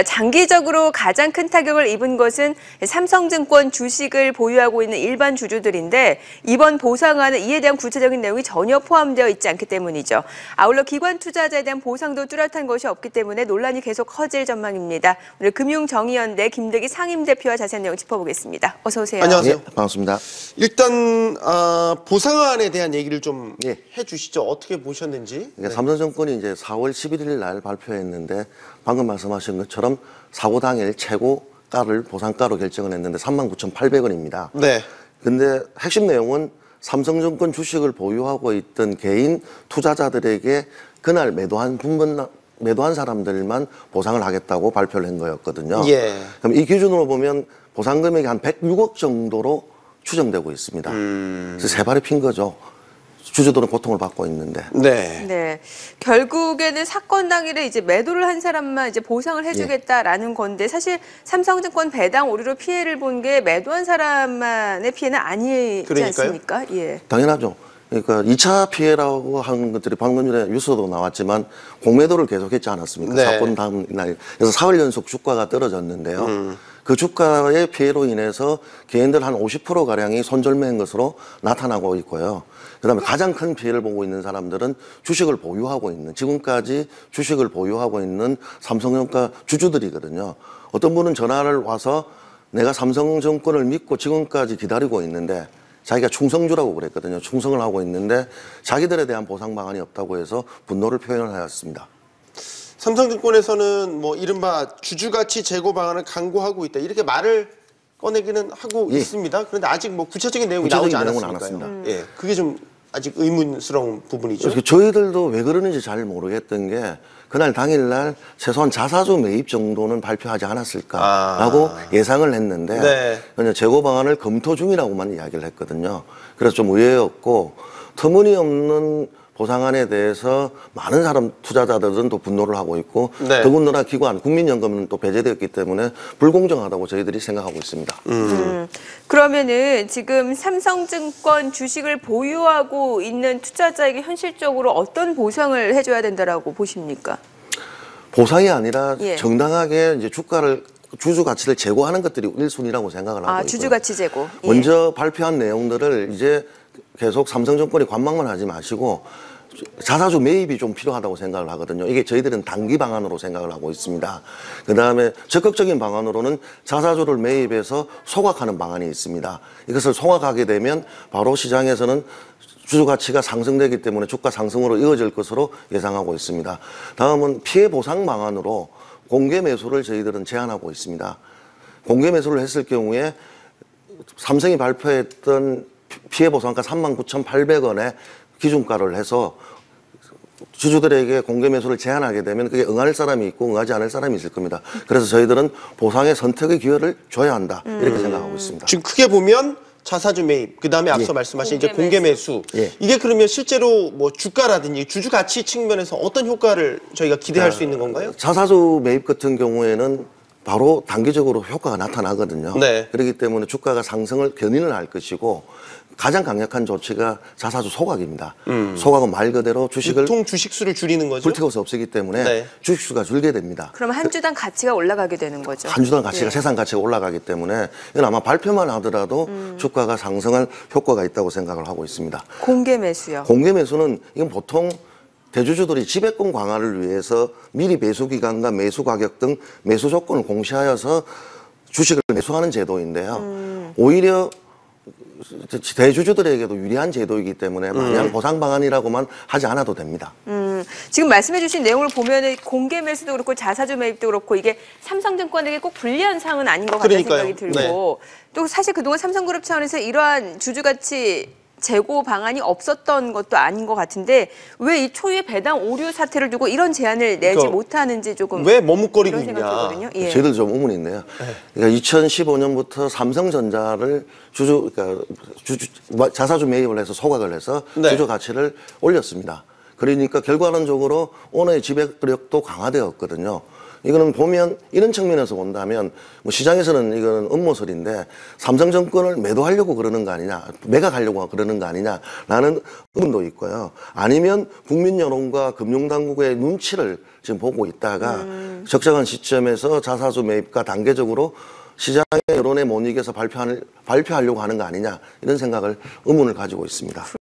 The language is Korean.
장기적으로 가장 큰 타격을 입은 것은 삼성증권 주식을 보유하고 있는 일반 주주들인데 이번 보상안은 이에 대한 구체적인 내용이 전혀 포함되어 있지 않기 때문이죠. 아울러 기관 투자자에 대한 보상도 뚜렷한 것이 없기 때문에 논란이 계속 커질 전망입니다. 오늘 금융정의연대 김득희 상임대표와 자세한 내용 짚어보겠습니다. 어서 오세요. 안녕하세요. 네, 반갑습니다. 일단 보상안에 대한 얘기를 좀 해주시죠. 어떻게 보셨는지. 그러니까 삼성증권이 이제 4월 11일 날 발표했는데 방금 말씀하신 것처럼 사고 당일 최고가를 보상가로 결정을 했는데 39,800원입니다. 네. 근데 핵심 내용은 삼성증권 주식을 보유하고 있던 개인 투자자들에게 그날 매도한 사람들만 보상을 하겠다고 발표를 한 거였거든요. 예. 그럼 이 기준으로 보면 보상 금액이 한 106억 정도로 추정되고 있습니다. 그래서 세 발이 핀 거죠. 주주들은 고통을 받고 있는데. 네. 결국에는 사건 당일에 이제 매도를 한 사람만 이제 보상을 해주겠다라는 건데 사실 삼성증권 배당 오류로 피해를 본 게 매도한 사람만의 피해는 아니지 않습니까? 예. 당연하죠. 그러니까 2차 피해라고 하는 것들이 방금 전에 뉴스도 나왔지만 공매도를 계속했지 않았습니까? 네. 사건 다음 날. 그래서 4월 연속 주가가 떨어졌는데요. 그 주가의 피해로 인해서 개인들 한 50%가량이 손절매인 것으로 나타나고 있고요. 그다음에 가장 큰 피해를 보고 있는 사람들은 주식을 보유하고 있는, 지금까지 주식을 보유하고 있는 삼성전자 주주들이거든요. 어떤 분은 전화를 와서 내가 삼성증권을 믿고 지금까지 기다리고 있는데 자기가 충성주라고 그랬거든요. 충성을 하고 있는데 자기들에 대한 보상 방안이 없다고 해서 분노를 표현을 하였습니다. 삼성증권에서는 뭐 이른바 주주가치 제고 방안을 강구하고 있다. 이렇게 말을 꺼내기는 하고 있습니다. 그런데 아직 뭐 구체적인 내용이 나오지 않았으니까요. 예, 그게 좀 아직 의문스러운 부분이죠. 저희들도 왜 그러는지 잘 모르겠던 게 그날 당일날 최소한 자사주 매입 정도는 발표하지 않았을까라고 예상을 했는데 그냥 재고 방안을 검토 중이라고만 이야기를 했거든요. 그래서 좀 의외였고 터무니없는 보상안에 대해서 많은 사람 투자자들은 또 분노를 하고 있고 더군다나 기관, 국민연금은 또 배제되었기 때문에 불공정하다고 저희들이 생각하고 있습니다. 그러면은 지금 삼성증권 주식을 보유하고 있는 투자자에게 현실적으로 어떤 보상을 해줘야 된다라고 보십니까? 보상이 아니라 정당하게 이제 주주 가치를 제고하는 것들이 1순위라고 생각을 하고 있고요. 주주 가치 제고. 먼저 발표한 내용들을 이제 계속 삼성증권이 관망만 하지 마시고 자사주 매입이 좀 필요하다고 생각을 하거든요. 이게 저희들은 단기 방안으로 생각을 하고 있습니다. 그다음에 적극적인 방안으로는 자사주를 매입해서 소각하는 방안이 있습니다. 이것을 소각하게 되면 바로 시장에서는 주주 가치가 상승되기 때문에 주가 상승으로 이어질 것으로 예상하고 있습니다. 다음은 피해 보상 방안으로 공개 매수를 저희들은 제안하고 있습니다. 공개 매수를 했을 경우에 삼성이 발표했던 피해 보상가 39,800원에 기준가를 해서 주주들에게 공개 매수를 제한하게 되면 그게 응할 사람이 있고 응하지 않을 사람이 있을 겁니다. 그래서 저희들은 보상의 선택의 기회를 줘야 한다 이렇게 생각하고 있습니다. 지금 크게 보면 자사주 매입, 그 다음에 앞서 말씀하신 이제 공개 매수. 이게 그러면 실제로 뭐 주가라든지 주주 가치 측면에서 어떤 효과를 저희가 기대할 수 있는 건가요? 자사주 매입 같은 경우에는 바로 단기적으로 효과가 나타나거든요. 그렇기 때문에 주가가 상승을 견인을 할 것이고 가장 강력한 조치가 자사주 소각입니다. 소각은 말 그대로 주식을 유통 주식수를 줄이는 거죠. 불태워서 없애기 때문에 주식수가 줄게 됩니다. 그럼 한 주당 가치가 올라가게 되는 거죠. 한 주당 가치가 세상 가치가 올라가기 때문에 이건 아마 발표만 하더라도 주가가 상승할 효과가 있다고 생각을 하고 있습니다. 공개 매수요. 공개 매수는 이건 보통 대주주들이 지배권 강화를 위해서 미리 매수 기간과 매수 가격 등 매수 조건을 공시하여서 주식을 매수하는 제도인데요. 오히려 대주주들에게도 유리한 제도이기 때문에 마냥 보상 방안이라고만 하지 않아도 됩니다. 지금 말씀해 주신 내용을 보면 공개 매수도 그렇고 자사주 매입도 그렇고 이게 삼성증권에게 꼭 불리한 사항은 아닌 것 같다는 생각이 들고 또 사실 그동안 삼성그룹 차원에서 이러한 주주가치 재고 방안이 없었던 것도 아닌 것 같은데 왜 이 초유의 배당 오류 사태를 두고 이런 제안을 내지 못하는지 조금 왜 머뭇거리고 있냐. 저희들 좀 의문이 있네요. 그러니까 2015년부터 삼성전자를 자사주 매입을 해서 소각을 해서 주주 가치를 올렸습니다. 그러니까 결과론적으로 오너의 지배력도 강화되었거든요. 이거는 보면 이런 측면에서 본다면 뭐 시장에서는 이거는 음모설인데 삼성정권을 매도하려고 그러는 거 아니냐, 매각하려고 그러는 거 아니냐라는 의문도 있고요. 아니면 국민 여론과 금융당국의 눈치를 지금 보고 있다가 적정한 시점에서 자사주 매입과 단계적으로 시장의 여론에 못 이겨서 발표하려고 하는 거 아니냐 이런 생각을 의문을 가지고 있습니다.